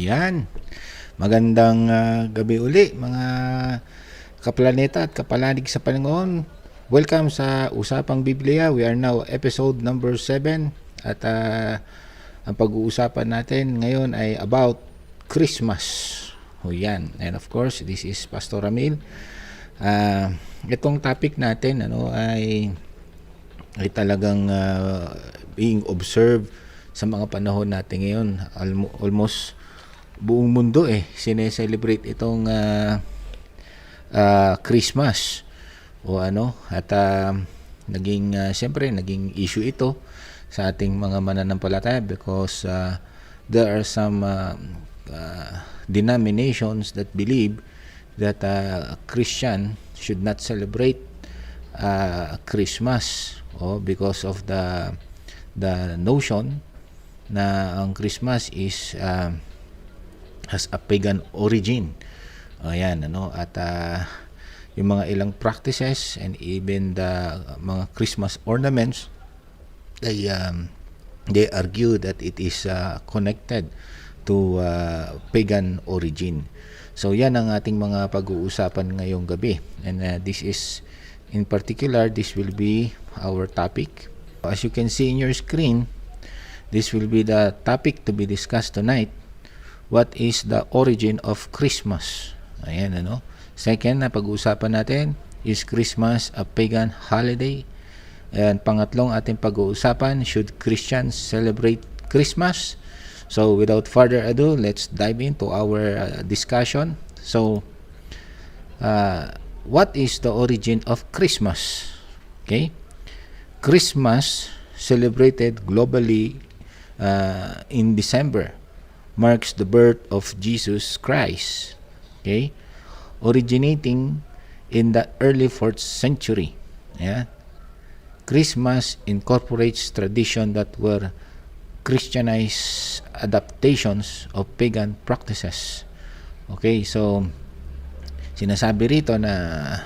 Yan. Magandang gabi uli mga kaplaneta at kapalanig sa Panginoon. Welcome sa Usapang Biblia. We are now episode number 7 at ang pag-uusapan natin ngayon ay about Christmas. Yan. And of course, this is Pastor Ramil. Itong topic natin ay talagang being observed sa mga panahon natin ngayon. Almost buong mundo sineselebrate itong Christmas at naging issue ito sa ating mga mananampalataya because there are some denominations that believe that Christian should not celebrate Christmas because of the notion na ang Christmas is has a pagan origin. Ayan, at yung mga ilang practices and even the mga Christmas ornaments, they argue that it is connected to pagan origin. So yan ang ating mga pag-uusapan ngayong gabi. And this is, in particular, this will be our topic. As you can see in your screen, this will be the topic to be discussed tonight. What is the origin of Christmas? Ayan, Second na pag-uusapan natin, is Christmas a pagan holiday? And pangatlong ating pag-uusapan, should Christians celebrate Christmas? So without further ado, let's dive into our discussion. So, what is the origin of Christmas? Okay? Christmas, celebrated globally in December, marks the birth of Jesus Christ, okay, originating in the early 4th century. Christmas incorporates tradition that were Christianized adaptations of pagan practices. Okay, so sinasabi rito na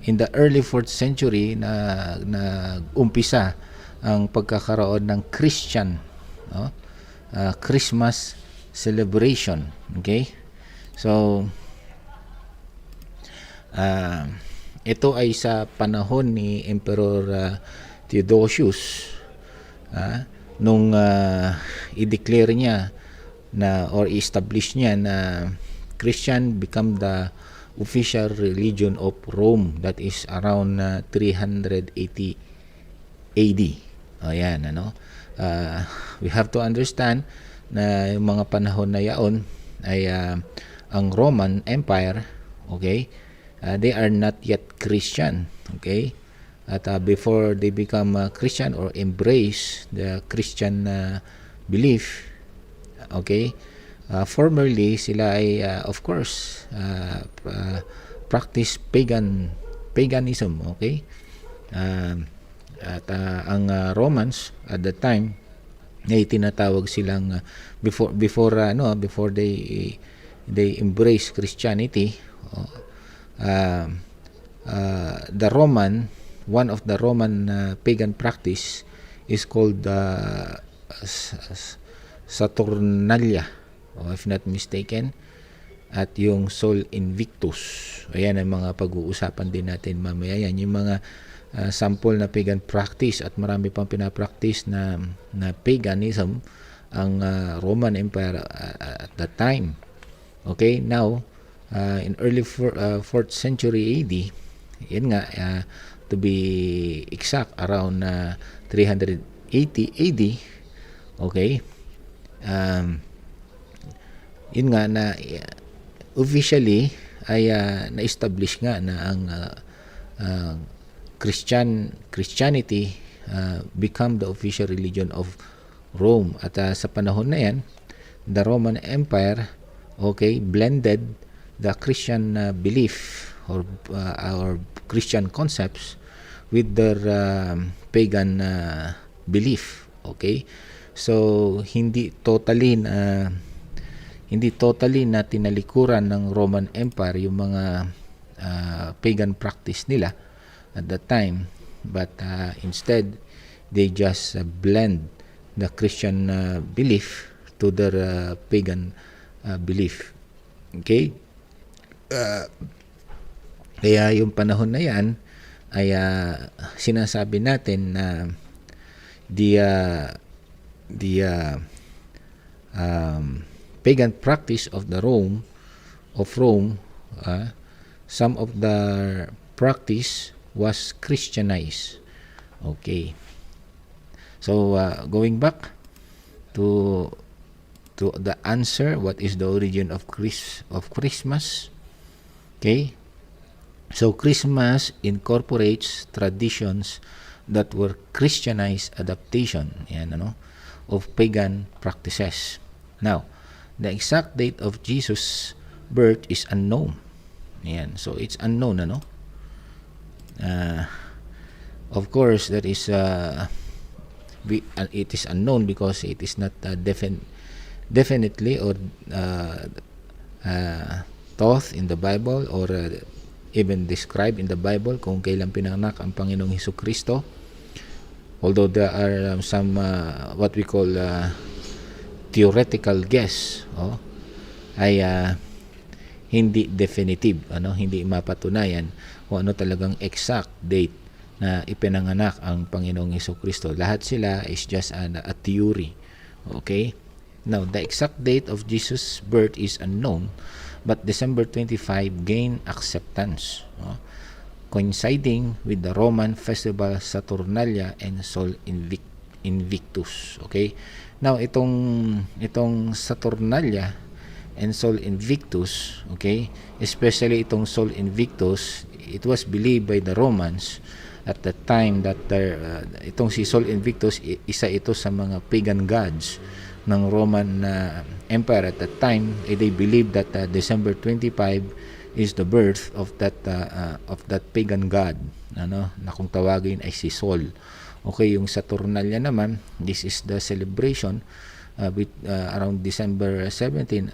in the early 4th century na umpisa ang pagkakaroon ng Christian Christmas celebration. Okay? So ito ay sa panahon ni Emperor Theodosius nung i-declare niya or i-establish niya na Christian become the official religion of Rome, that is around 380 AD. Ayan, we have to understand na yung mga panahon na yaon ay ang Roman Empire, okay, they are not yet Christian, okay, at before they become Christian or embrace the Christian belief, okay, formerly sila ay of course practice paganism, okay. At ang Romans at the time ay tinatawag silang before they embrace Christianity, one of the Roman pagan practice is called Saturnalia, if not mistaken, at yung Sol Invictus. Ayan ang mga pag-uusapan din natin mamaya. Yan yung mga sample na pagan practice, at marami pang pinapractice na paganism ang Roman Empire at that time. Okay, now in early 4th century AD, yun nga, to be exact, around 380 AD, okay, yun nga na officially ay na-establish nga na ang Christianity become the official religion of Rome. At sa panahon na yan, the Roman Empire, okay, blended the Christian belief or Christian concepts with their pagan belief, okay. So hindi totally na tinalikuran ng Roman Empire yung mga pagan practice nila at that time, but instead they just blend the Christian belief pagan belief. Okay? Kaya yung panahon na yan ay sinasabi natin na the pagan practice of Rome, some of the practice was Christianized. Okay. So going back to the answer, what is the origin of Christmas? Okay. So Christmas incorporates traditions that were Christianized adaptation of pagan practices. Now, the exact date of Jesus' birth is unknown. So it's unknown, of course, that is it is unknown because it is not definitely or taught in the Bible or even described in the Bible kung kailan pinanganak ang Panginoong Hesukristo. Although there are some what we call theoretical guess, ay hindi definitive, hindi mapatunayan kung ano talagang exact date na ipinanganak ang Panginoong Hesukristo. Lahat sila is just a theory. Okay? Now, the exact date of Jesus' birth is unknown, but December 25 gained acceptance, coinciding with the Roman festival Saturnalia and Sol Invictus. Okay? Now, itong Saturnalia and Sol Invictus, okay, especially itong Sol Invictus, it was believed by the Romans at the time that itong si Sol Invictus, isa ito sa mga pagan gods ng Roman Empire at that time. They believed that December 25 is the birth of that pagan god, na kung tawagin ay si Sol. Okay, yung Saturnalia naman, this is the celebration around December 17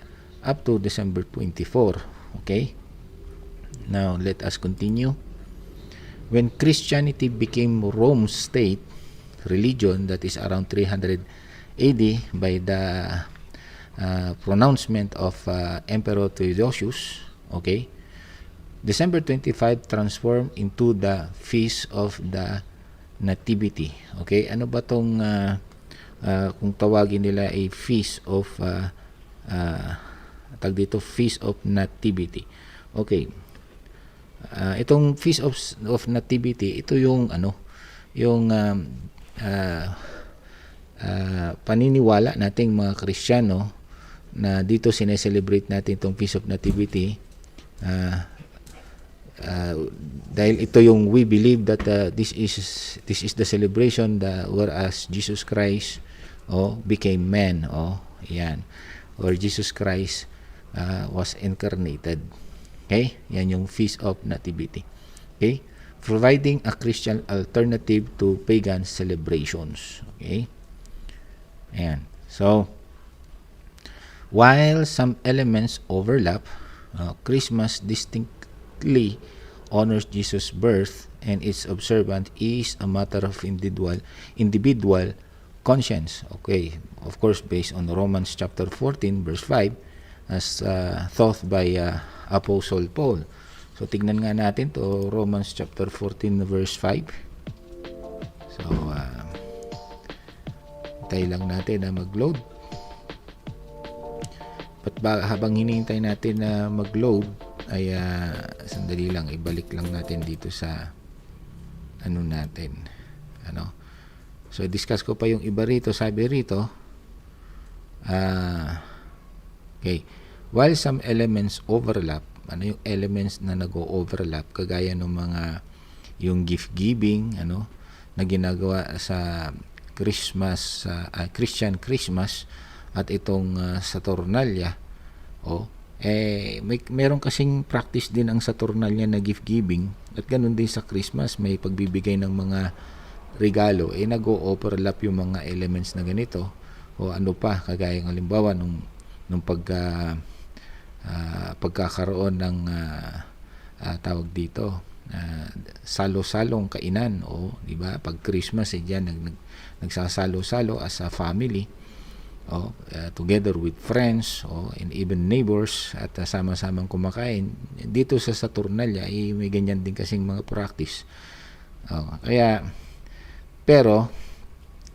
up to December 24. Okay, now let us continue. When Christianity became Rome's state religion, that is around 300 AD by the pronouncement of Emperor Theodosius, okay, December 25 transformed into the Feast of the Nativity. Okay, ano ba tong kung tawagin nila ay Feast of Feast of Nativity. Okay, itong Feast of Nativity, ito yung paniniwala nating mga Kristiyano na dito sineselebrate natin itong Feast of Nativity dahil ito yung we believe that this is the celebration whereas Jesus Christ became man, yan, or Jesus Christ was incarnated. Okay, yan yung Feast of Nativity. Okay, providing a Christian alternative to pagan celebrations. Okay, ayan. So while some elements overlap, Christmas distinctly honors Jesus' birth, and its observance is a matter of individual conscience. Okay, of course, based on Romans chapter 14 verse 5 as taught by Apostle Paul. So tignan nga natin to, Romans chapter 14 verse 5. So hintay lang natin na mag-load. Habang hinihintay natin na mag-load ay sandali lang, ibalik lang natin dito sa natin. So discuss ko pa yung iba rito. Sabi rito, okay, while some elements overlap, yung elements na nag-overlap, kagaya ng mga yung gift giving, na ginagawa sa Christmas, Christian Christmas, at itong Saturnalia, meron kasing practice din ang Saturnalia na gift giving, at ganun din sa Christmas, may pagbibigay ng mga regalo, nag-overlap yung mga elements na ganito, o ano pa, kagaya ng halimbawa nung pagkakaroon ng tawag dito, salo-salong kainan, di ba? Pag Christmas diyan nagsasalo-salo as a family, together with friends and even neighbors at sama-samang kumakain. Dito sa Saturnalia may ganyan din kasing mga practice. Pero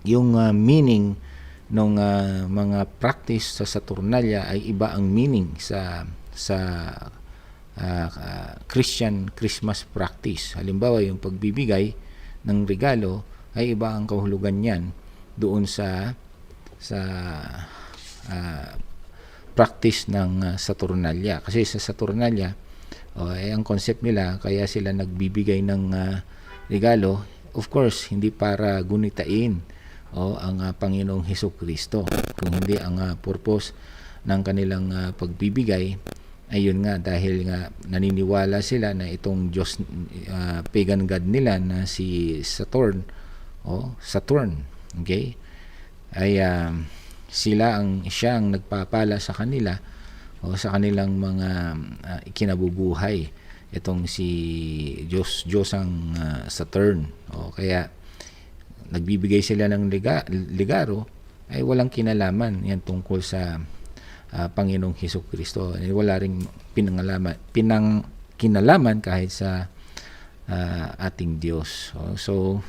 yung meaning ng mga practice sa Saturnalia ay iba ang meaning sa Christian Christmas practice. Halimbawa, yung pagbibigay ng regalo ay iba ang kahulugan niyan doon sa practice ng Saturnalia. Kasi sa Saturnalia, ang concept nila, kaya sila nagbibigay ng regalo, of course, hindi para gunitain ang Panginoong Hesukristo. Kung hindi ang purpose ng kanilang pagbibigay, ayun nga, dahil nga naniniwala sila na itong Diyos, pagan god nila na si Saturn, okay, ay siya ang nagpapala sa kanila sa kanilang mga ikinabubuhay, itong si Diyos ang Saturn. Kaya nagbibigay sila ng ligaro ay walang kinalaman yan tungkol sa Panginoong Hesukristo. Wala ring kinalaman kahit sa ating Diyos. So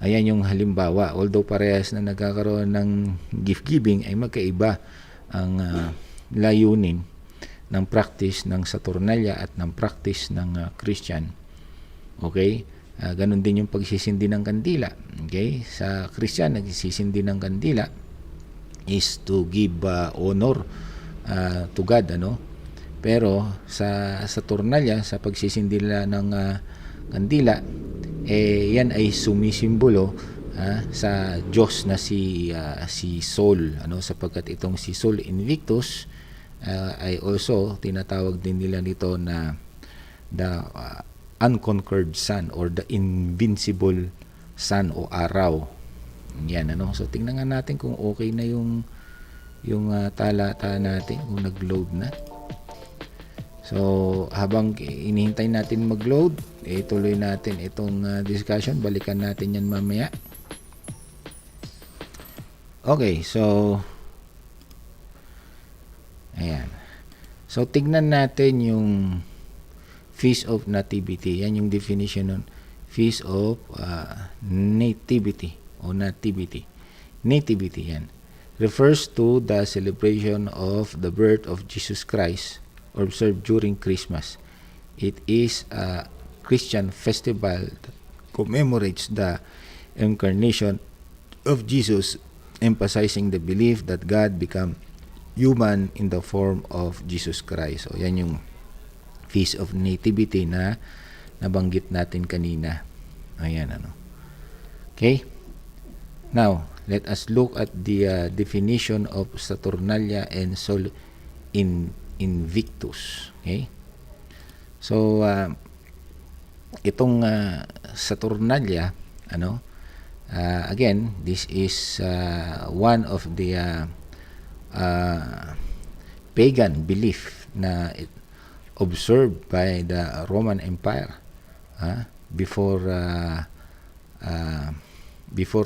ayan yung halimbawa. Although parehas na nagkakaroon ng gift giving, ay magkaiba ang layunin ng practice ng Saturnalia at ng practice ng Christian. Okay? Ganon din yung pagsisindi ng kandila. Okay? Sa Christian, nagsisindi ng kandila is to give honor to God, Pero sa Saturnalia, sa pagsisindi nila ng kandila, yan ay sumisimbolo sa Diyos na si Sol, sapagkat itong si Sol Invictus ay also tinatawag din nila nito na the unconquered sun or the invincible sun o araw. Yan, So tingnan nga natin kung okay na yung talata natin, kung nag-load na. So habang inihintay natin mag-load, tuloy natin itong discussion. Balikan natin yan mamaya. Okay, so ayan. So tignan natin yung Feast of Nativity. Yan yung definition ng Feast of Nativity o Nativity. Nativity, yan. Refers to the celebration of the birth of Jesus Christ observed during Christmas. It is a Christian festival that commemorates the incarnation of Jesus, emphasizing the belief that God became human in the form of Jesus Christ. So yan yung Feast of Nativity na nabanggit natin kanina. Ayan, Okay? Now, let us look at the definition of Saturnalia and Sol Invictus. Okay? So, itong Saturnalia, again, this is one of the pagan belief na observed by the Roman Empire before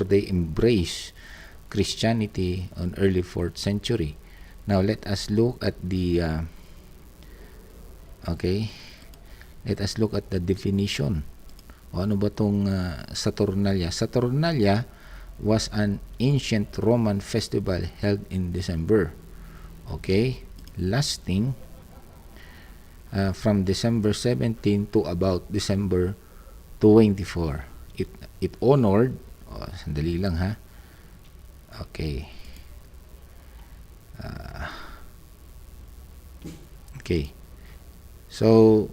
they embraced Christianity on early 4th century. Now let us look at the let us look at the definition. Ano ba tong Saturnalia? Saturnalia was an ancient Roman festival held in December. Okay? Lasting from December 17 to about December 24. It honored, sandali lang ha. Okay. Okay. So,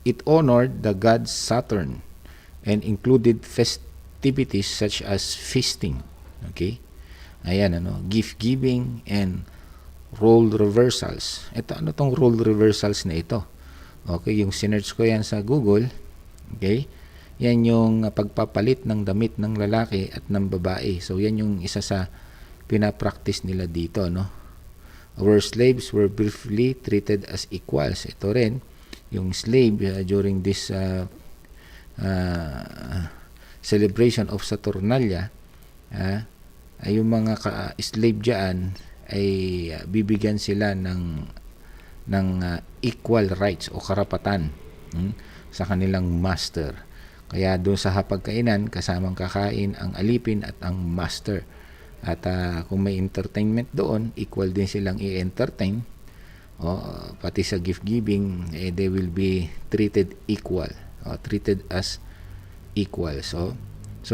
it honored the god Saturn and included festivities such as feasting. Okay? Ayan, gift giving and role reversals. Ito, ano tong role reversals na ito? Okay, yung sinearch ko yan sa Google. Okay? Yan yung pagpapalit ng damit ng lalaki at ng babae. So, yan yung isa sa pinapractice nila dito, Where slaves were briefly treated as equals. Ito rin, yung slave during this celebration of Saturnalia, ay yung mga slave diyan ay bibigyan sila ng equal rights o karapatan sa kanilang master. Kaya doon sa hapagkainan, kasamang kakain ang alipin at ang master. At kung may entertainment doon, equal din silang i-entertain. Pati sa gift giving, they will be treated equal. Treated as equal. So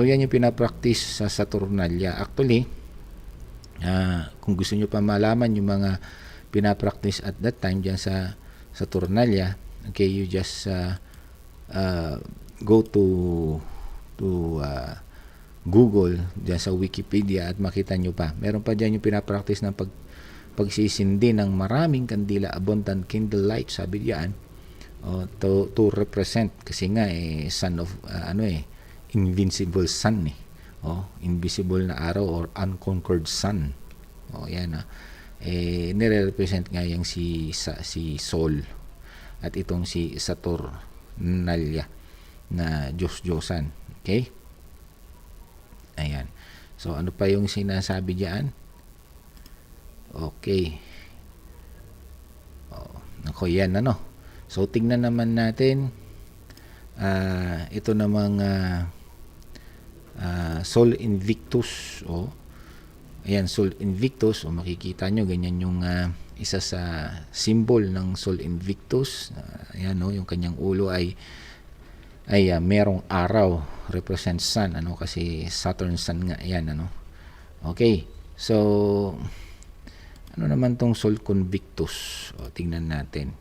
yan yung pinapractice sa Saturnalia. Actually, kung gusto nyo pa malaman yung mga pinapractice at that time dyan sa Saturnalia, okay, you just go to Google dyan sa Wikipedia at makita nyo pa. Meron pa dyan yung pinapractice ng pagsisindi ng maraming kandila, abundant candle light, sabi diyan, to represent, kasi nga son of invincible sun invisible na araw or unconquered sun. Yan nire-represent nga yung si Sol at itong si Saturnalia na Diyos-Diyosan. Okay? Ayan. So ano pa yung sinasabi diyan? Okay. Ako yan So tingnan naman natin ito namang Sol Invictus. Ayan, Sol Invictus. Makikita nyo, ganyan yung isa sa symbol ng Sol Invictus. Ayan, yung kanyang ulo ay merong araw, represent sun, kasi Saturn sun nga yan, Okay. So ano naman tong Sol Convictus? Tingnan natin.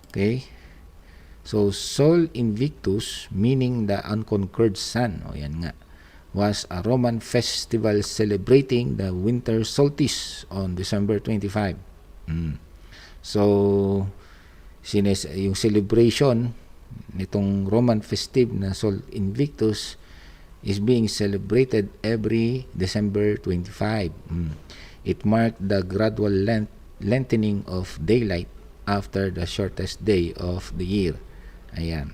Okay. So Sol Invictus, meaning the unconquered sun, yan nga, was a Roman festival celebrating the winter solstice on December 25. So yung celebration nitong Roman festive na Sol Invictus is being celebrated every December 25. It marked the gradual lengthening of daylight after the shortest day of the year. Ayan.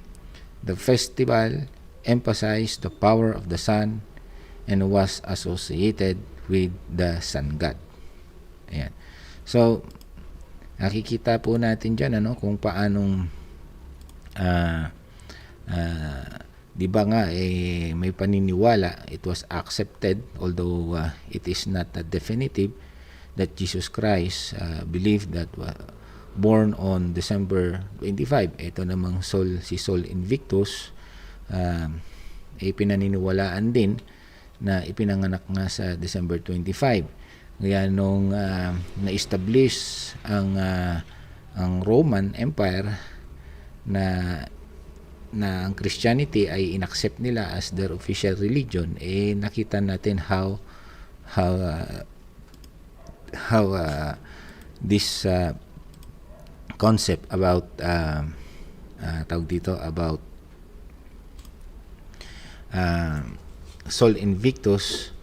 The festival emphasized the power of the sun and was associated with the sun god. Ayan. So, nakikita po natin dyan kung paanong di ba nga may paniniwala, it was accepted, although it is not definitive, that Jesus Christ believed that born on December 25. Ito namang si Sol Invictus pinaniniwalaan din na ipinanganak nga sa December 25. Kaya nung na-establish ang Roman Empire na ang Christianity ay inaccept nila as their official religion, nakita natin how this concept about about Sol Invictus,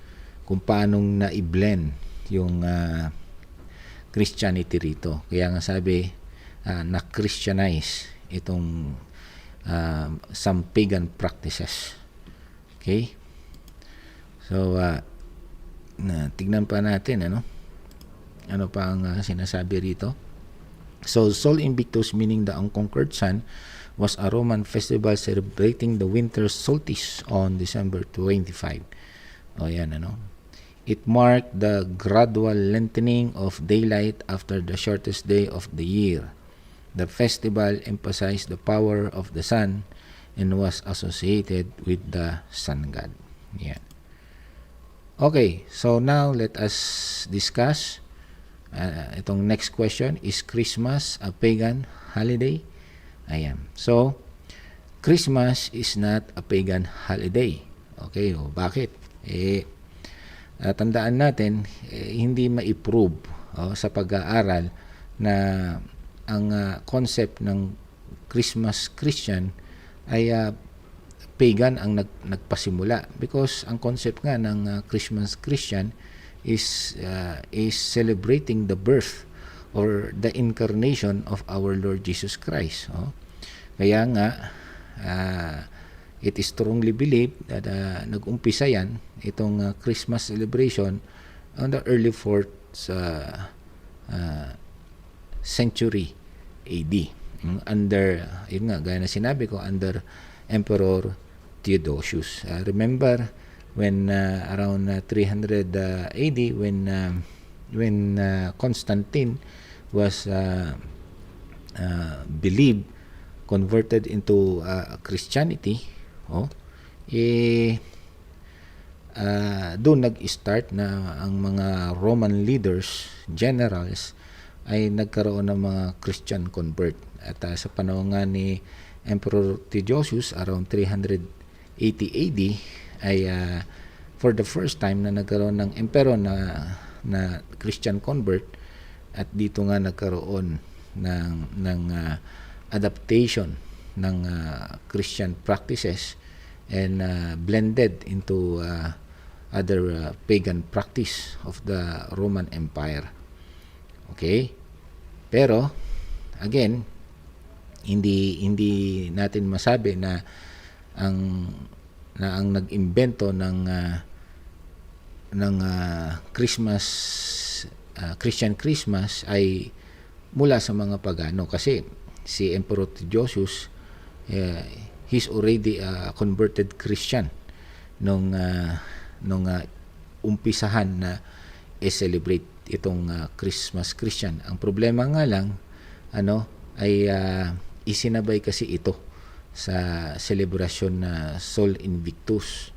kung paanong na-blend yung Christianity rito. Kaya nga sabi, na-Christianize itong some pagan practices. Okay? So, tignan pa natin, ano pa ang sinasabi rito. So, Sol Invictus, meaning the unconquered sun, was a Roman festival celebrating the winter solstice on December 25. Yan, It marked the gradual lengthening of daylight after the shortest day of the year. The festival emphasized the power of the sun and was associated with the sun god. Yan. Okay, so now let us discuss itong next question. Is Christmas a pagan holiday? Ayan. So, Christmas is not a pagan holiday. Okay, bakit? Tandaan natin, hindi ma-prove sa pag-aaral na ang concept ng Christmas Christian ay pagan ang nagpasimula, because ang concept nga ng Christmas Christian is celebrating the birth or the incarnation of our Lord Jesus Christ. Kaya nga it is strongly believed that nag-umpisa yan, itong Christmas celebration on the early 4th century AD. Under, yun nga, gaya na sinabi ko, under Emperor Theodosius. Remember, when around 300 AD, when Constantine was believed, converted into Christianity, doon nag-start na ang mga Roman leaders, generals, ay nagkaroon ng mga Christian convert. At sa panahon nga ni Emperor Theodosius, around 380 AD, ay for the first time na nagkaroon ng emperor na Christian convert, at dito nga nagkaroon ng adaptation ng Christian practices and blended into other pagan practice of the Roman Empire. Okay? Pero again, hindi natin masabi na ang nag-imbento ng Christmas, Christian Christmas ay mula sa mga pagano, kasi si Emperor Theodosius, he's already a converted Christian nung umpisahan na i-celebrate itong Christmas Christian. Ang problema nga lang ay isinabay kasi ito sa selebrasyon na Sol Invictus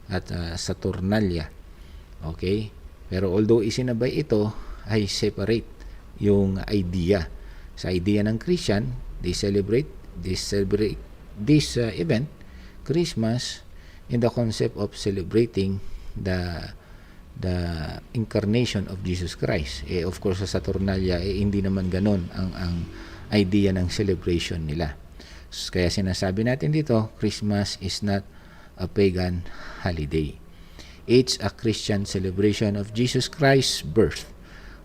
at Saturnalia. Okay? Pero although isinabay ito, ay separate yung idea. Sa idea ng Christian, they celebrate this event, Christmas, in the concept of celebrating the incarnation of Jesus Christ. Of course, sa Saturnalia, hindi naman ganon ang idea ng celebration nila. Kaya sinasabi natin dito, Christmas is not a pagan holiday. It's a Christian celebration of Jesus Christ's birth.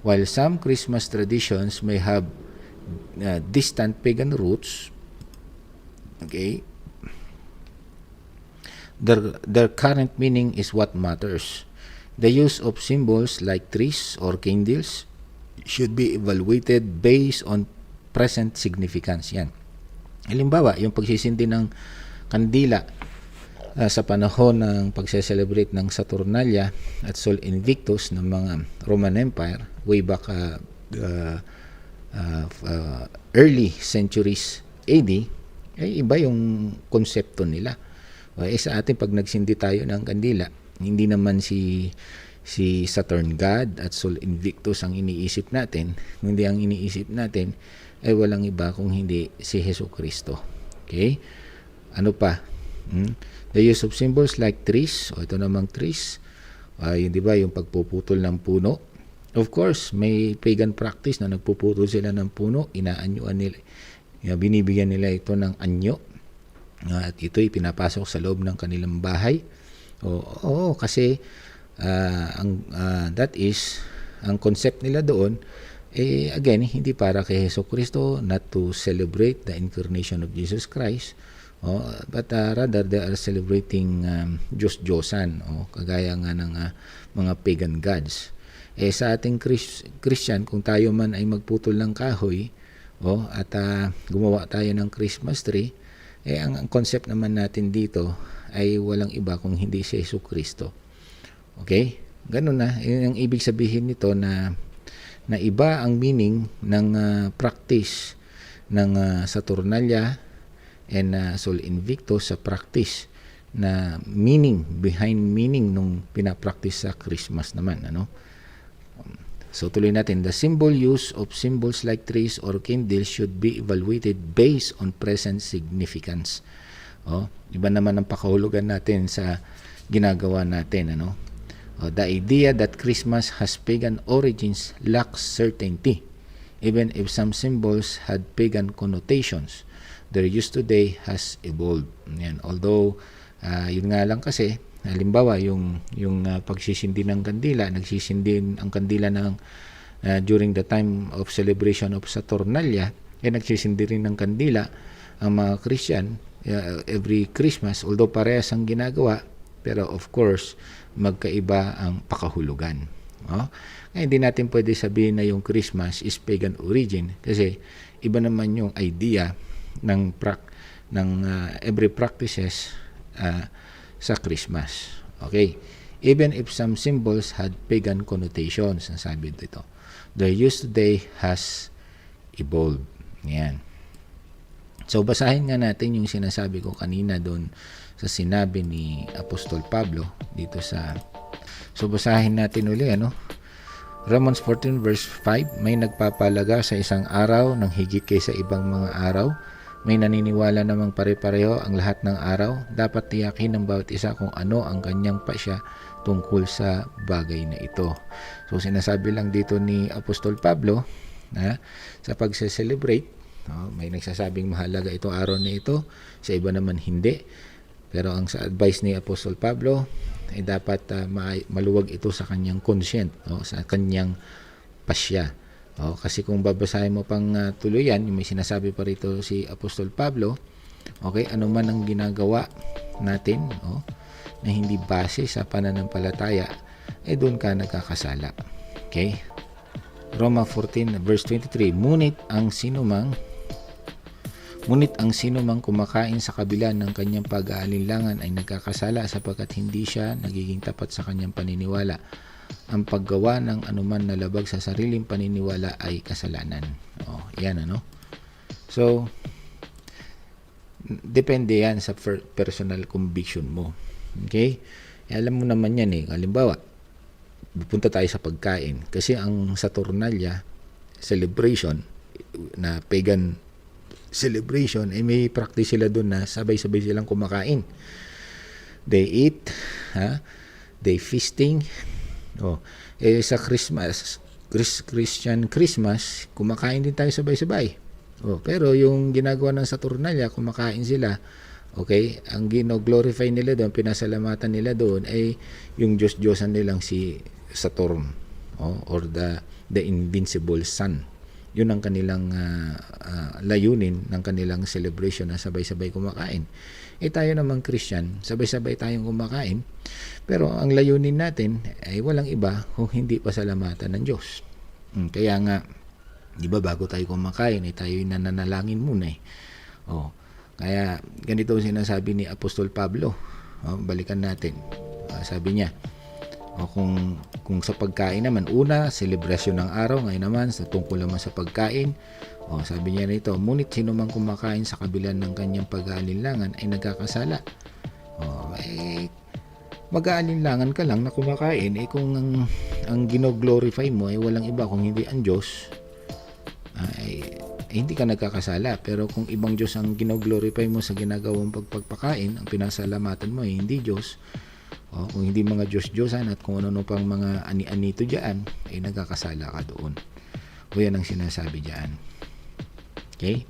While some Christmas traditions may have distant pagan roots, okay, their current meaning is what matters. The use of symbols like trees or candles should be evaluated based on present significance. Yan. Halimbawa, yung pagsisindi ng kandila sa panahon ng pagse-celebrate ng Saturnalia at Sol Invictus ng mga Roman Empire way back early centuries AD, ay iba yung konsepto nila. Sa atin, pag nagsindi tayo ng kandila, hindi naman si Saturn God at Sol Invictus ang iniisip natin. Hindi, ang iniisip natin ay walang iba kung hindi si Jesucristo. Okay? Ano pa? The use of symbols like trees, ito namang trees, yun, di ba, yung pagpuputol ng puno. Of course, may pagan practice na nagpuputol sila ng puno, inaanyuan nila, binibigyan nila ito ng anyo, at ito'y pinapasok sa loob ng kanilang bahay. Kasi that is, ang concept nila doon, again, hindi para kay Jesucristo, not to celebrate the incarnation of Jesus Christ, but rather they are celebrating Diyos-Diyosan, kagaya nga ng mga pagan gods. Sa ating Christian, kung tayo man ay magputol ng kahoy, at gumawa tayo ng Christmas tree, ang concept naman natin dito ay walang iba kung hindi si Jesucristo. Okay? Ganun na. Yung ibig sabihin nito na iba ang meaning ng practice ng Saturnalia and Sol Invictus sa practice na behind meaning nung pinapractice sa Christmas naman. So tuloy natin, the symbol use of symbols like trees or candles should be evaluated based on present significance. Iba naman ang pakahulugan natin sa ginagawa natin. The idea that Christmas has pagan origins lacks certainty. Even if some symbols had pagan connotations, their use today has evolved. Yan. Although, yun nga lang kasi, halimbawa, yung pagsisindi ng kandila, nagsisindi ang kandila during the time of celebration of Saturnalia, nagsisindi rin ng kandila ang mga Christian, every Christmas, although parehas ang ginagawa, pero of course, magkaiba ang pakahulugan. Kaya hindi natin pwede sabihin na yung Christmas is pagan origin kasi iba naman yung idea ng every practices sa Christmas. Okay? Even if some symbols had pagan connotations, nasabi dito, their use today has evolved. Yan. So, basahin nga natin yung sinasabi ko kanina doon sa sinabi ni Apostol Pablo dito sa... So, basahin natin uli, Romans 14 verse 5, may nagpapalaga sa isang araw ng higit kaysa ibang mga araw. May naniniwala namang pare-pareho ang lahat ng araw. Dapat tiyakin ng bawat isa kung ano ang kanyang pasya tungkol sa bagay na ito. So, sinasabi lang dito ni Apostol Pablo na sa pagse-celebrate, may nagsasabing mahalaga itong araw na ito, sa iba naman hindi. Pero ang sa advice ni Apostol Pablo ay dapat maluwag ito sa kanyang conscience, sa kanyang pasya. Kasi kung babasahin mo pang tuluyan, may sinasabi pa rito si Apostol Pablo, okay, ano man ang ginagawa natin na hindi base sa pananampalataya, doon ka nagkakasala. Okay? Roma 14 verse 23, Ngunit ang sinumang kumakain sa kabila ng kanyang pag-aalinlangan ay nagkakasala sapagkat hindi siya nagiging tapat sa kanyang paniniwala. Ang paggawa ng anuman na labag sa sariling paniniwala ay kasalanan. Yan So, depende yan sa personal conviction mo. Okay? Alam mo naman yan Halimbawa, pupunta tayo sa pagkain. Kasi ang Saturnalia celebration na pagan celebration, may practice sila doon na sabay-sabay silang kumakain. They eat, they feasting. Sa Christian Christmas, kumakain din tayo sabay-sabay. Pero yung ginagawa ng Saturnalia, kumakain sila. Okay? Ang gino-glorify nila doon, pinasalamatan nila doon ay yung Diyos-Diyosan nilang si Saturn, or the invincible sun. Yun ang kanilang layunin ng kanilang celebration na sabay-sabay kumakain. Tayo namang Christian, sabay-sabay tayong kumakain, pero ang layunin natin ay walang iba kung hindi pasalamatan ng Diyos. Kaya nga, di ba bago tayo kumakain, tayo nananalangin muna Kaya ganito sinasabi ni Apostol Pablo. Balikan natin. Sabi niya, kung sa pagkain naman, una, selebrasyon ng araw, ngayon naman, sa tungkol naman sa pagkain, sabi niya rito, ngunit sino mang kumakain sa kabila ng kanyang pag-aalinlangan ay nagkakasala. Mag-aalinlangan ka lang na kumakain, kung ang gino-glorify mo ay walang iba kung hindi ang Diyos, hindi ka nagkakasala. Pero kung ibang Diyos ang gino-glorify mo sa ginagawang pagpagpakain, ang pinasalamatan mo ay hindi Diyos, kung hindi mga Diyos-Diyosan at kung ano pang mga ani-anito dyan, ay nagkakasala ka doon. Yan ang sinasabi dyan. Okay?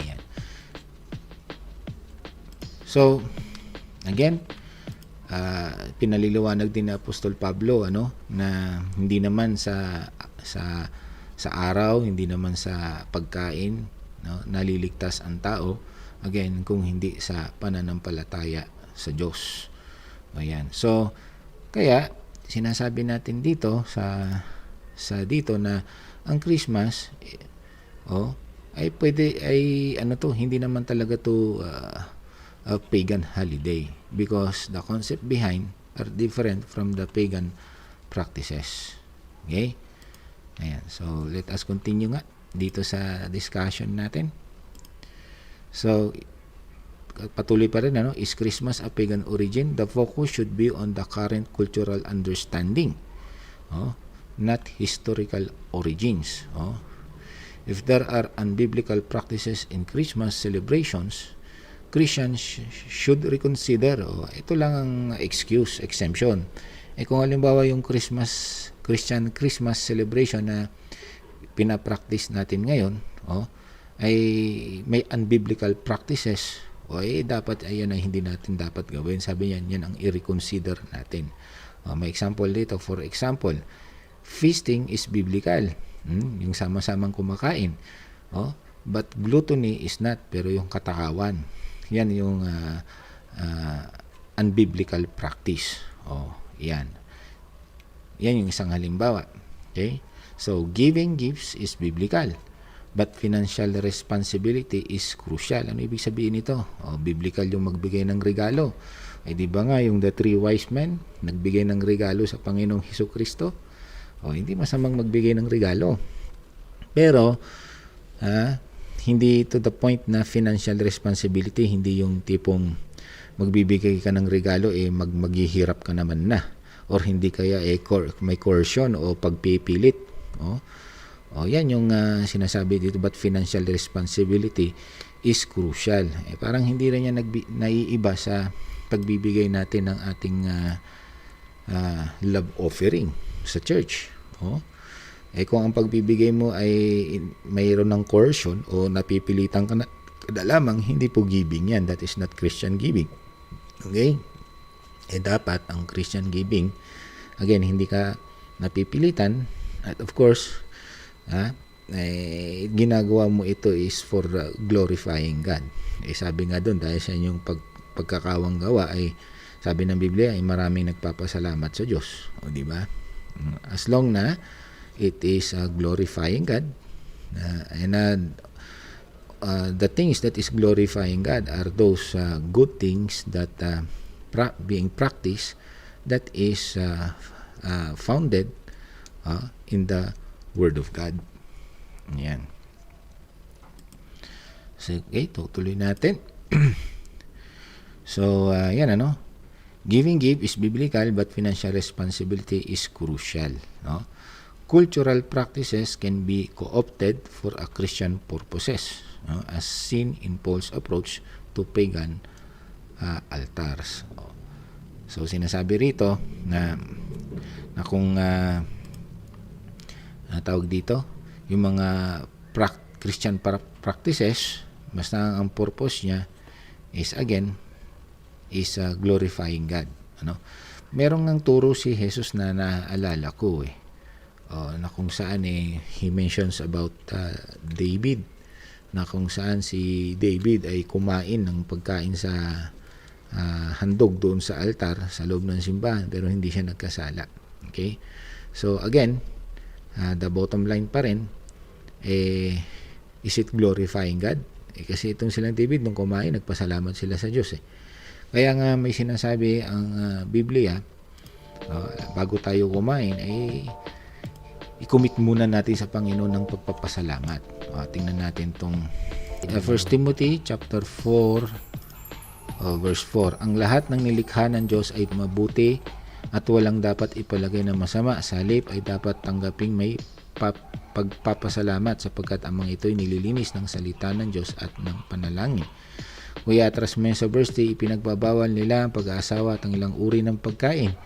Ayan. So, again, pinaliliwanag din ni Apostol Pablo na hindi naman sa araw, hindi naman sa pagkain naliligtas ang tao, again, kung hindi sa pananampalataya sa Diyos. Ayan. So, kaya sinasabi natin dito sa dito na ang Christmas ay pwede hindi naman talaga to a pagan holiday because the concept behind are different from the pagan practices. Okay? Ayan. So, let us continue nga dito sa discussion natin. So, patuloy pa rin, is Christmas a pagan origin? The focus should be on the current cultural understanding, not historical origins. If there are unbiblical practices in Christmas celebrations, Christians should reconsider. Ito lang ang exemption. Kung halimbawa yung Christian Christmas celebration na pinapractice natin ngayon, ay may unbiblical practices, dapat ayan ang hindi natin dapat gawin. Sabi niyan, yan ang i-reconsider natin. May example dito. For example, feasting is biblical. Yung sama-samang kumakain. But gluttony is not. Pero yung katakawan, yan yung unbiblical practice. Yan. Yan yung isang halimbawa. Okay? So, giving gifts is biblical. But financial responsibility is crucial. Ano ibig sabihin nito? Biblical yung magbigay ng regalo. Di ba nga yung the 3 wise men nagbigay ng regalo sa Panginoong Hesukristo? Hindi masamang magbigay ng regalo. Pero, hindi to the point na financial responsibility, hindi yung tipong magbibigay ka ng regalo, maghihirap ka naman na. Or hindi kaya may coercion o pagpipilit. Yan yung sinasabi dito, but financial responsibility is crucial. Parang hindi rin yan naiiba sa pagbibigay natin ng ating love offering sa church. Kung ang pagbibigay mo ay mayroon ng coercion o napipilitan ka na lamang, hindi po giving yan. That is not Christian giving. Okay? Dapat ang Christian giving, again, hindi ka napipilitan, at of course, ginagawa mo ito is for glorifying God. Sabi nga doon, dahil sa inyong pagkakawang gawa, ay sabi ng Biblia, ay maraming nagpapasalamat sa Diyos. Di ba? As long na it is glorifying God, and the things that is glorifying God are those good things that being practiced that is founded in the Word of God. Yan. So, okay, tutuloy natin. So, yan Giving is biblical, but financial responsibility is crucial. Cultural practices can be co-opted for a Christian purposes, as seen in Paul's approach to pagan altars. So, sinasabi rito na kung tawag dito, yung mga Christian practices, basta ang purpose niya is again, is glorifying God. Merong nang turo si Jesus na naalala ko na kung saan he mentions about David, na kung saan si David ay kumain ng pagkain sa handog doon sa altar sa loob ng simbahan, pero hindi siya nagkasala. Okay? So again, the bottom line pa rin, is it glorifying God? Kasi itong silang David, nung kumain, nagpasalamat sila sa Diyos. Kaya nga may sinasabi ang Biblia, bago tayo kumain, i-commit muna natin sa Panginoon ng pagpapasalamat. Tingnan natin itong 1 Timothy chapter 4, verse 4. Ang lahat ng nilikha ng Diyos ay mabuti at walang dapat ipalagay na masama. Sa halip ay dapat tanggaping may pagpapasalamat, sapagkat ang mga ito ay nililinis ng salita ng Diyos at ng panalangin. Kuya, atras mo sa verse 3, ipinagbabawal nila ang pag-aasawa at ang ilang uri ng pagkain,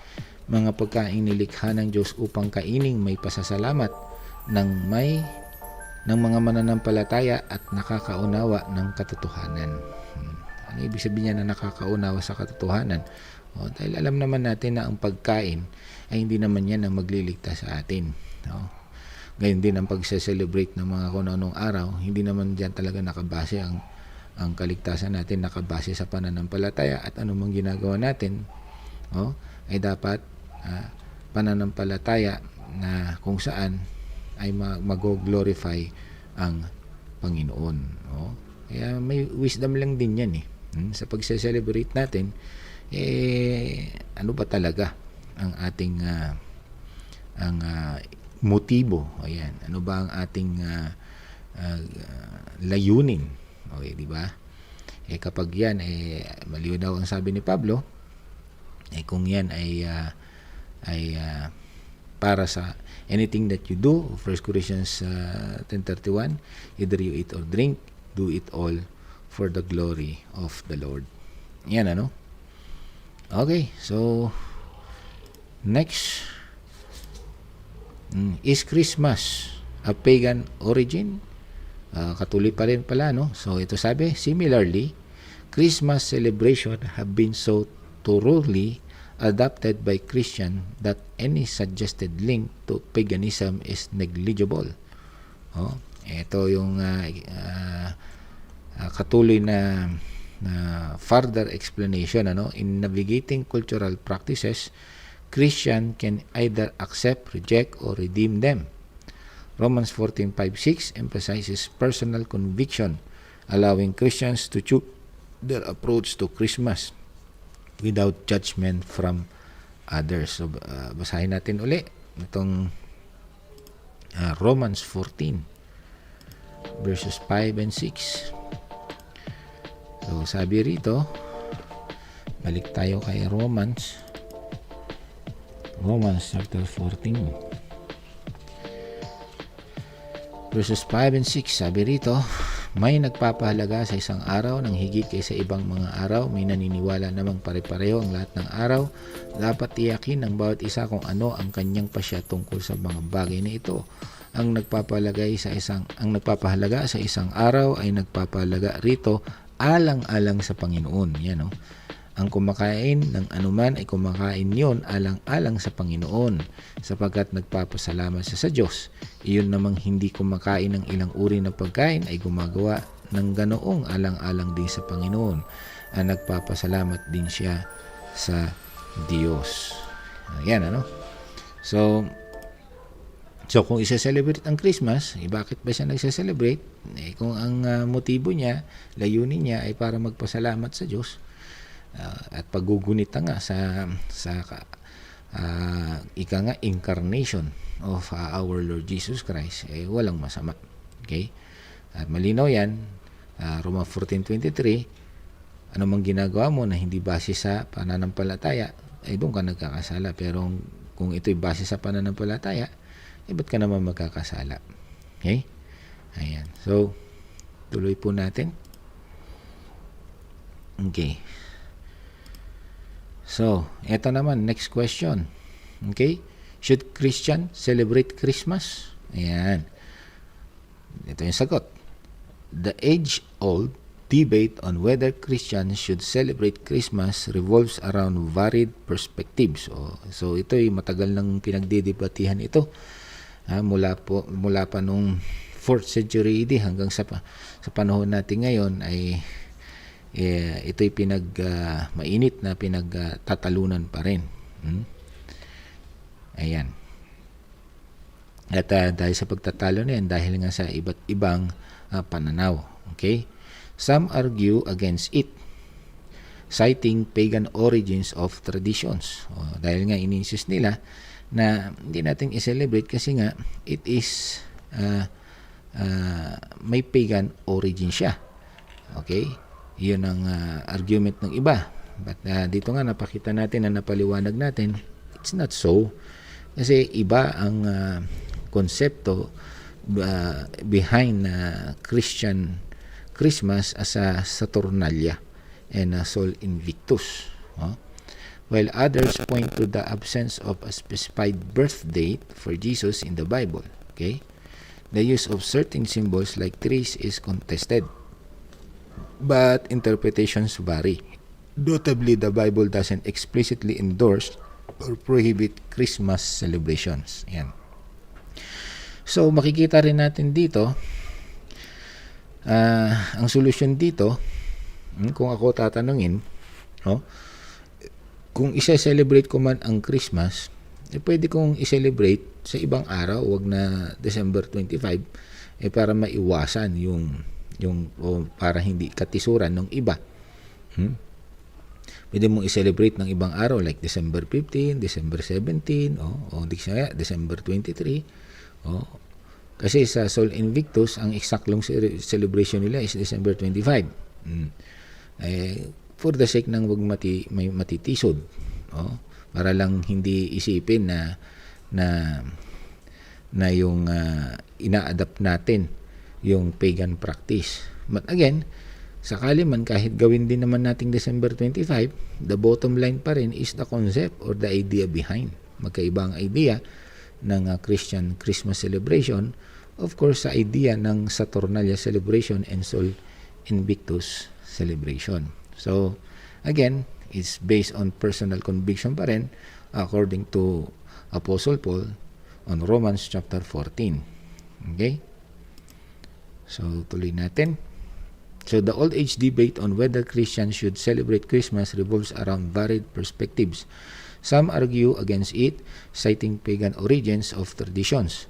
mga pagkain nilikha ng Diyos upang kaining may pasasalamat ng mga mananampalataya at nakakaunawa ng katotohanan. Ano ibig sabihin niya na nakakaunawa sa katotohanan? Dahil alam naman natin na ang pagkain ay hindi naman yan ang magliligtas sa atin. Ngayon din ang pagse-celebrate ng mga kung anong araw, hindi naman diyan talaga nakabase ang kaligtasan natin, nakabase sa pananampalataya, at anumang ginagawa natin ay dapat pananampalataya na kung saan ay mag-glorify ang Panginoon. Kaya may wisdom lang din yan sa pagse-celebrate natin, ano ba talaga ang ating motibo? Ayan, ano ba ang ating layunin? Okay, di ba? Kapag yan malinaw ang sabi ni Pablo, kung yan ay para sa anything that you do, 1 Corinthians 10:31, either you eat or drink, do it all for the glory of the Lord. Yan Okay, so next, is Christmas a pagan origin? Katuloy pa rin pala, So ito sabi, similarly, Christmas celebration have been so thoroughly adopted by Christian that any suggested link to paganism is negligible. Ito yung katuloy na further explanation, in navigating cultural practices, Christian can either accept, reject, or redeem them. Romans 14:5-6 emphasizes personal conviction, allowing Christians to choose their approach to Christmas without judgment from others. So, basahin natin uli itong Romans 14 verses 5 and 6. So, sabi rito, balik tayo kay Romans chapter 14 verses 5 and 6. Sabi rito, may nagpapahalaga sa isang araw ng higit kaysa ibang mga araw. May naniniwala namang pare-pareho ang lahat ng araw. Dapat tiyakin ng bawat isa kung ano ang kanyang pasya tungkol sa mga bagay na ito. Ang nagpapahalaga sa isang araw ay nagpapahalaga rito alang-alang sa Panginoon. Yan, Ang kumakain ng anuman ay kumakain yon alang-alang sa Panginoon, sapagkat nagpapasalamat sa Diyos. Iyon namang hindi kumakain ng ilang uri ng pagkain ay gumagawa ng ganoong alang-alang din sa Panginoon. Ang nagpapasalamat din siya sa Diyos. Ayan, So kung isa-celebrate ang Christmas, bakit ba siya nagsa-celebrate? Kung ang motibo niya, layunin niya ay para magpasalamat sa Diyos, at paggugunita nga sa incarnation of our Lord Jesus Christ, walang masama. Okay? At malinaw yan, Roma 14:23, ano mang ginagawa mo na hindi base sa pananampalataya, doon ka nagkakasala. Pero kung ito'y base sa pananampalataya, ba't ka naman magkakasala? Okay? Ayan. So, tuloy po natin. Okay. So, eto naman, next question. Okay? Should Christian celebrate Christmas? Ayan. Ito yung sagot. The age-old debate on whether Christians should celebrate Christmas revolves around varied perspectives. So ito'y matagal nang pinagdidebatihan ito. Mula pa nung 4th century AD hanggang sa panahon natin ngayon ay ito'y mainit na pinagtatalunan pa rin. Ayan. At dahil sa pagtatalo na yan, dahil nga sa iba't ibang pananaw. Okay? Some argue against it, citing pagan origins of traditions. Dahil nga ininsist nila na hindi natin i-celebrate kasi nga it is may pagan origin siya. Okay? Yun ang argument ng iba. But dito nga napakita natin na napaliwanag natin, it's not so. Kasi iba ang konsepto behind Christian Christmas as a Saturnalia and a Sol Invictus. While others point to the absence of a specified birth date for Jesus in the Bible. Okay? The use of certain symbols like trees is contested, but interpretations vary. Notably, the Bible doesn't explicitly endorse or prohibit Christmas celebrations. Yan. So, makikita rin natin dito, ang solusyon dito, kung ako tatanungin, kung isa-celebrate ko man ang Christmas, pwede kong i-celebrate sa ibang araw, wag na December 25, para maiwasan yung para hindi katisuran ng iba. Pwede mong i-celebrate ng ibang araw like December 15, December 17, o December 23. Kasi sa Sol Invictus, ang eksaktong celebration nila is December 25. For the sake ng wag may matitisod. Para lang hindi isipin na yung ina-adapt natin yung pagan practice. But again, sakali man kahit gawin din naman nating December 25, the bottom line pa rin is the concept or the idea behind. Magkaiba ang idea ng Christian Christmas celebration, of course, sa idea ng Saturnalia celebration and Sol Invictus celebration. So, again, it's based on personal conviction pa rin according to Apostle Paul on Romans chapter 14. Okay? So, tuloy natin. So the old age debate on whether Christians should celebrate Christmas revolves around varied perspectives. Some argue against it, citing pagan origins of traditions,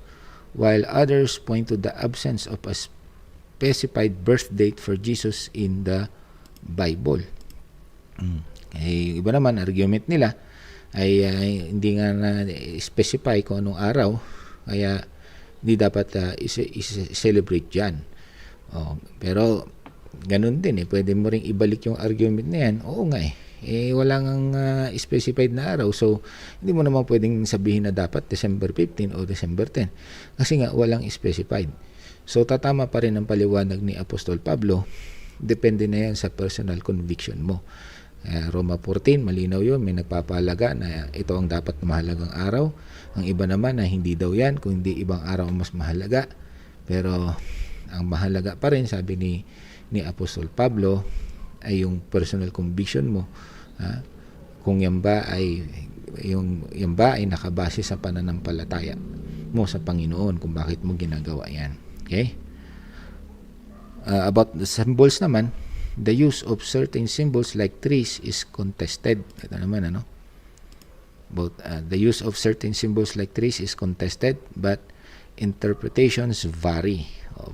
while others point to the absence of a specified birth date for Jesus in the Bible. Iba naman, argument nila ay hindi nga na-specify kung anong araw, kaya hindi dapat i-celebrate dyan. Pero ganun din pwede mo ring ibalik yung argument na yan. Oo nga wala ngang specified na araw, so hindi mo naman pwedeng sabihin na dapat December 15 o December 10 kasi nga walang specified. So tatama pa rin ang paliwanag ni Apostol Pablo, depende na yan sa personal conviction mo. Roma 14, malinaw yun, may nagpapahalaga na ito ang dapat mahalagang araw. Ang iba naman na hindi daw yan, kung hindi ibang araw ang mas mahalaga. Pero ang mahalaga pa rin, sabi ni Apostol Pablo, ay yung personal conviction mo. Kung yan ba ay nakabase sa pananampalataya mo sa Panginoon, kung bakit mo ginagawa yan. Okay? About the symbols naman, the use of certain symbols like trees is contested. Ito naman, the use of certain symbols like trees is contested, but interpretations vary.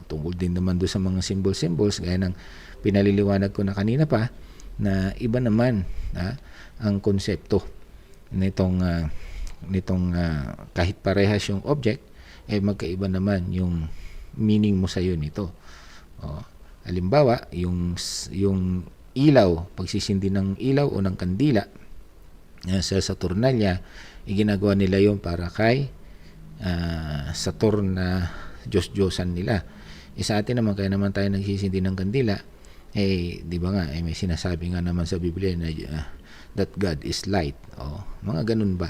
Tungkol din naman doon sa mga symbols, gaya ng pinaliliwanag ko na kanina pa, na iba naman ang konsepto nitong kahit parehas yung object, magkaiba naman yung meaning mo sa iyo nito. Halimbawa, yung ilaw, pagsisindi ng ilaw o ng kandila sa Saturnalia, ginagawa nila yon para kay Saturn na Diyos-Diyosan nila. Sa atin naman, kaya naman tayo nagsisindi ng kandila, di ba nga, may sinasabi nga naman sa Biblia na that God is light. Mga ganun ba?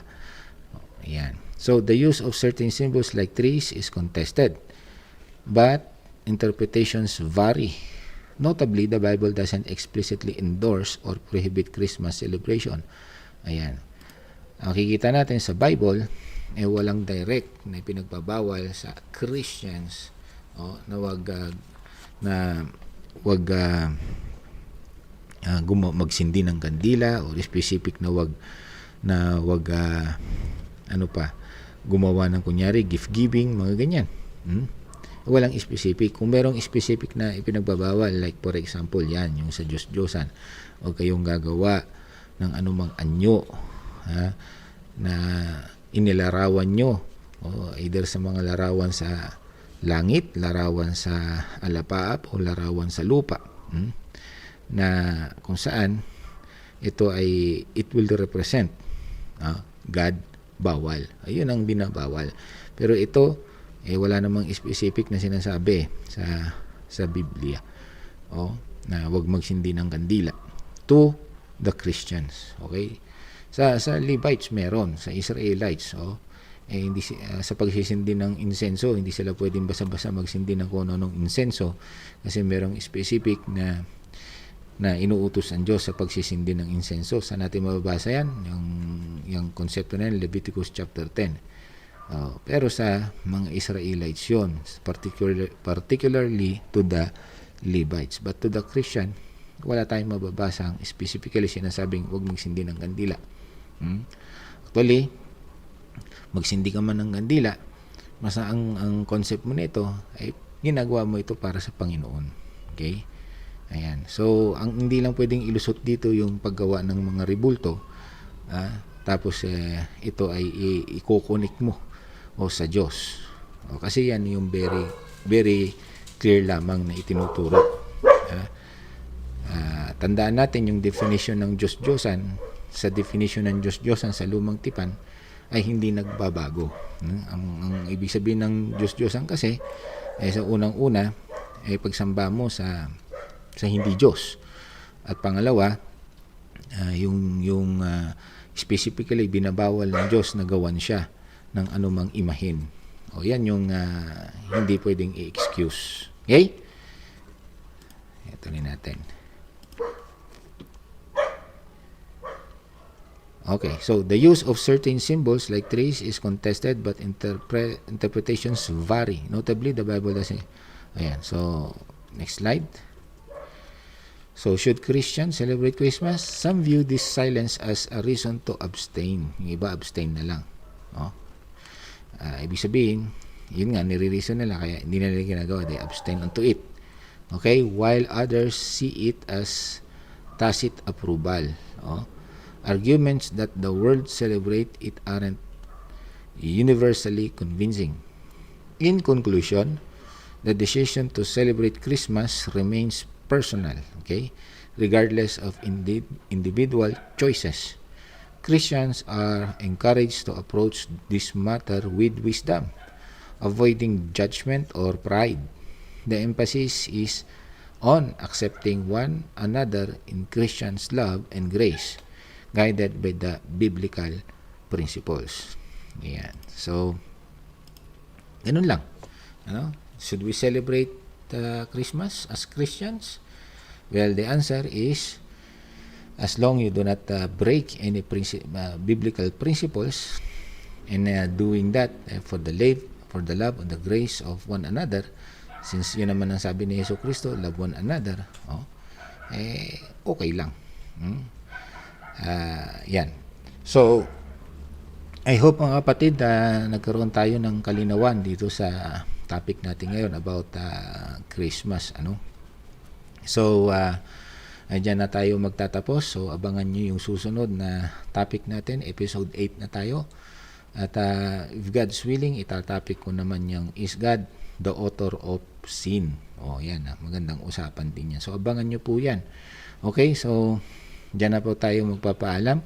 Ayan. So, the use of certain symbols like trees is contested, but interpretations vary. Notably, the Bible doesn't explicitly endorse or prohibit Christmas celebration. Ayan. Ang kikita natin sa Bible, walang direct na pinagbabawal sa Christians na wag magsindi ng kandila, or specific na wag gumawa ng kunyari gift giving, mga ganyan. Walang specific. Kung merong specific na ipinagbabawal, like for example yan, yung sa Diyos-Diyosan, o kayong gagawa ng anumang anyo na inilarawan nyo, either sa mga larawan sa langit, larawan sa alapaap, o larawan sa lupa, na kung saan ito ay it will represent God, bawal. Ayun ang binabawal. Pero ito wala namang specific na sinasabi sa Biblia na wag magsindi ng kandila to the Christians. Okay? Sa Levites meron, sa Israelites hindi sa pagsisindi ng insenso, hindi sila pwedeng basa-basa magsindi ng kung ano ng insenso, kasi merong specific na inuutos ang Diyos sa pagsisindi ng insenso. Saan natin mababasa yan? Yung konsepto na yan, Leviticus chapter 10. Pero sa mga Israelites yun, particularly to the Levites. But to the Christian, wala tayong mababasa ang specifically sinasabing huwag magsindi ng kandila. Actually, magsindi ka man ng kandila, masa ang concept mo nito ay ginagawa mo ito para sa Panginoon. Okay? Ayan. So, ang hindi lang pwedeng ilusot dito yung paggawa ng mga rebulto, tapos ito ay i-connect mo sa Diyos. Kasi yan yung very, very clear lamang na itinuturo. Tandaan natin yung definition ng Diyos-Diyosan. Sa definition ng Diyos-Diyosan sa Lumang Tipan ay hindi nagbabago. Ang ibig sabihin ng Diyos-Diyosan kasi sa unang-una pagsamba mo sa hindi Diyos. At pangalawa, yung specifically binabawal ng Diyos na gawan siya ng anumang imahin. Yan yung hindi pwedeng i-excuse. Okay? Ito rin natin. Okay, so the use of certain symbols like trees is contested, but interpretations vary. Notably, the Bible doesn't. Ayan, so next slide. So, should Christians celebrate Christmas? Some view this silence as a reason to abstain. Yung iba, abstain na lang. No? Ibig sabihin, yun nga, nire-reason nila, kaya hindi na nila ginagawa. They abstain unto it. Okay? While others see it as tacit approval. Arguments that the world celebrate it aren't universally convincing. In conclusion, the decision to celebrate Christmas remains personal, okay? Regardless of individual choices. Christians are encouraged to approach this matter with wisdom, avoiding judgment or pride. The emphasis is on accepting one another in Christians' love and grace, guided by the biblical principles. Yan. So, ganun lang. Should we celebrate Christmas as Christians? Well, the answer is, as long you do not break any biblical principles, and doing that for the love and the grace of one another, since yun naman ang sabi ni Yesu Cristo, love one another, okay lang. Yan. So, I hope mga kapatid, nagkaroon tayo ng kalinawan dito sa topic natin ngayon about Christmas. So, dyan na tayo magtatapos. So, abangan nyo yung susunod na topic natin. Episode 8 na tayo. At if God's willing, itatopic ko naman yung is God the author of sin? Yan. Magandang usapan din yan. So, abangan nyo po yan. Okay, so dyan na po tayo magpapaalam.